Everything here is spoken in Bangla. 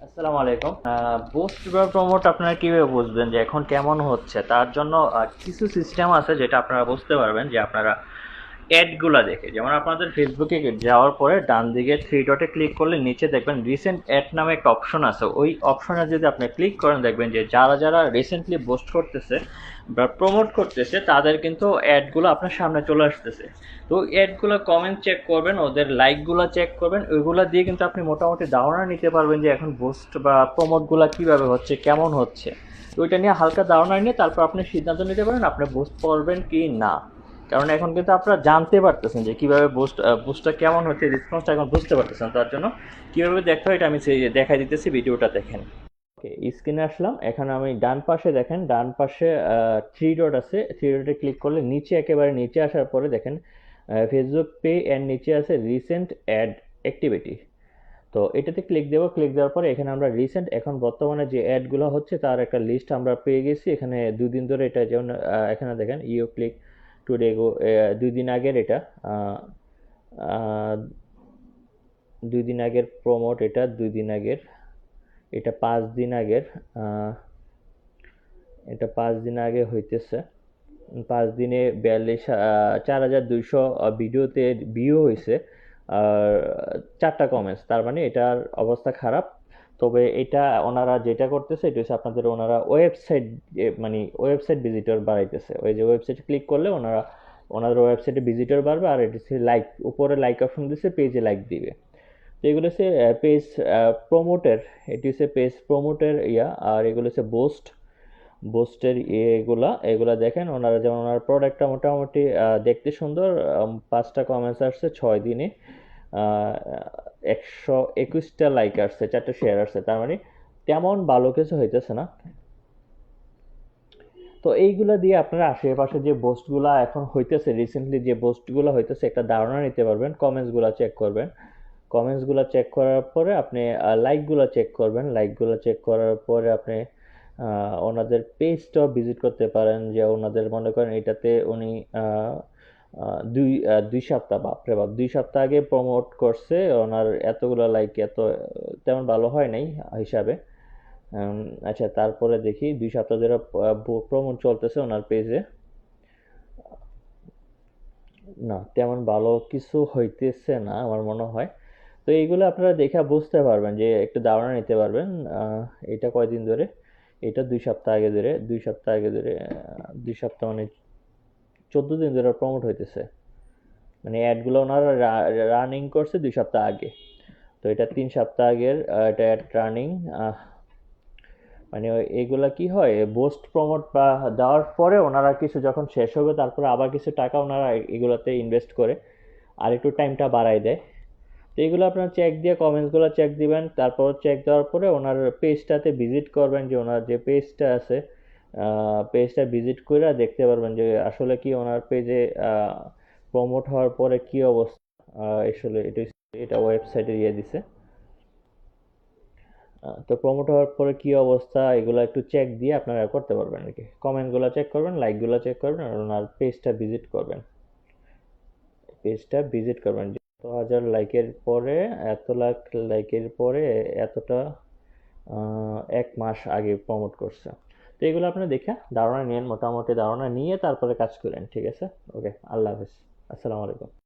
আসসালামু আলাইকুম। বুস্ট বা প্রমোট আপনারা কিভাবে বুঝবেন যে এখন কেমন হচ্ছে? তার জন্য কিছু সিস্টেম আছে যেটা আপনারা বুঝতে পারবেন যে আপনারা অ্যাডগুলা দেখে। যেমন আপনাদের ফেসবুকে যাওয়ার পরে ডান দিকে থ্রি ডটে ক্লিক করলে নিচে দেখবেন রিসেন্ট অ্যাড নামে একটা অপশন আছে। ওই অপশনে যদি আপনি ক্লিক করেন দেখবেন যে যারা যারা রিসেন্টলি বুস্ট করতেছে বা প্রমোট করতেছে তাদের কিন্তু অ্যাডগুলো আপনার সামনে চলে আসতেছে। তো অ্যাডগুলো কমেন্ট চেক করবেন, ওদের লাইকগুলো চেক করবেন, ওইগুলো দিয়ে কিন্তু আপনি মোটামুটি ধারণা নিতে পারবেন যে এখন বুস্ট বা প্রমোটগুলো কীভাবে হচ্ছে, কেমন হচ্ছে। তো ওইটা নিয়ে হালকা ধারণা নিয়ে তারপর আপনি সিদ্ধান্ত নিতে পারেন আপনি বুস্ট করবেন কি না। কারণ এখন কিন্তু আপনারা জানতে পারতেছেন যে কীভাবে বুস্টটা কেমন হচ্ছে, রেসপন্সটা এখন বুঝতে পারতেছেন। তার জন্য কীভাবে দেখতে হয় এটা আমি দেখাই দিতেছি, ভিডিওটা দেখেন। ওকে, স্ক্রিনে আসলাম। এখন আমি ডান পাশে দেখেন, ডান পাশে থ্রি ডট আছে, থ্রি ডটে ক্লিক করলে নিচে একেবারে নিচে আসার পরে দেখেন ফেসবুক পে এর নিচে আছে রিসেন্ট অ্যাড অ্যাক্টিভিটি। তো এটাতে ক্লিক দেবো, ক্লিক দেওয়ার পরে এখানে আমরা রিসেন্ট এখন বর্তমানে যে অ্যাডগুলো হচ্ছে তার একটা লিস্ট আমরা পেয়ে গেছি। এখানে 2 দিন ধরে এটা যেমন এখানে দেখেন ইউ ক্লিক টুডে গো, 2 দিন আগের এটা, আহ, আহ, 2 দিন আগের প্রমোট, এটা 2 দিন আগের, এটা 5 দিন আগের, আহ, এটা 5 দিন আগে হইতেছে। 5 দিনে 4,200 ভিডিওতে ভিউ হয়েছে আর 4টা কমেন্টস, তার মানে এটার অবস্থা খারাপ। তবে এটা ওনারা যেটা করতেছে এটা হচ্ছে আপনাদের ওনারা ওয়েবসাইট, মানে ওয়েবসাইট ভিজিটর বাড়াইতেছে। ওই যে ওয়েবসাইটে ক্লিক করলে ওনারা ওনাদের ওয়েবসাইটে ভিজিটর বাড়বে। আর এটা হচ্ছে লাইক, উপরে লাইক অপশন দিচ্ছে, পেজে লাইক দিবে। তো এগুলো হচ্ছে পেজ প্রমোটের, এটি হচ্ছে পেজ প্রমোটের ইয়া। আর এগুলো হচ্ছে বোস্ট, বুস্টের এগুলা এগুলা দেখেন। ওনারা যেমন ওনার প্রোডাক্টটা মোটামুটি দেখতে সুন্দর। 5টা কমেন্টস আসছে 6 দিনে, 121টা লাইক আসছে, 4টা শেয়ার আসছে, তার মানে তেমন ভালো কিছু হইতেছে না। তো এইগুলা দিয়ে আপনারা আশেপাশে যে পোস্টগুলা এখন হইতেছে, রিসেন্টলি যে পোস্টগুলো হইতেছে একটা ধারণা নিতে পারবেন। কমেন্টসগুলো চেক করবেন, কমেন্টসগুলো চেক করার পরে আপনি লাইকগুলো চেক করবেন, লাইকগুলো চেক করার পরে আপনি ওনাদের পেজটাও ভিজিট করতে পারেন। যে ওনাদের মনে করেন এটাতে উনি আহ, আহ, দুই 2 সপ্তাহ, বাপরে বাপ, 2 সপ্তাহ আগে প্রমোট করছে, ওনার এতগুলো লাইক এত তেমন ভালো হয় নাই হিসাবে। উম, আচ্ছা, তারপরে দেখি 2 সপ্তাহ ধরে প্রমোট চলতেছে ওনার পেজে, না তেমন ভালো কিছু হইতেছে না আমার মনে হয়। তো এইগুলো আপনারা দেখে বুঝতে পারবেন, যে একটু ধারণা নিতে পারবেন। এটা কয়দিন ধরে, এটা 2 সপ্তাহ আগে ধরে, 2 সপ্তাহ আগে ধরে, 2 সপ্তাহ মানে 14 দিন ধরে প্রমোট হইতেছে। মানে অ্যাডগুলো ওনারা রানিং করছে 2 সপ্তাহ আগে। তো এটা 3 সপ্তাহ আগের এটা অ্যাড রানিং। মানে এগুলা কি হয়, পোস্ট প্রমোট বা দেওয়ার পরে ওনারা কিছু যখন শেষ হবে তারপরে আবার কিছু টাকা ওনারা এগুলোতে ইনভেস্ট করে আর একটু টাইমটা বাড়ায় দেয়। তো এগুলো আপনার চেক দিয়ে কমেন্টসগুলো চেক দিবেন। তারপর চেক দেওয়ার পরে ওনার পেজটাতে ভিজিট করবেন, যে ওনার যে পেজটা আছে পেজটা ভিজিট করে দেখতে পারবেন যে আসলে কি ওনার পেজে প্রমোট হওয়ার পরে কি অবস্থা। আসলে এটা ওয়েবসাইটে দিয়ে দিছে। তো প্রমোট হওয়ার পরে কি অবস্থা এগুলো একটু চেক দিয়ে আপনারা করতে পারবেন আর কি। কমেন্টগুলো চেক করবেন, লাইকগুলো চেক করবেন, আর ওনার পেজটা ভিজিট করবেন, পেজটা ভিজিট করবেন। এত হাজার লাইকের পরে, এত লাখ লাইকের পরে এতটা 1 মাস আগে প্রমোট করছে। তো এগুলো আপনি দেখে ধারণা নিন, মোটামুটি ধারণা নিয়ে তারপরে কাজ করেন, ঠিক আছে? ওকে, আল্লাহ হাফিজ, আসসালামু আলাইকুম।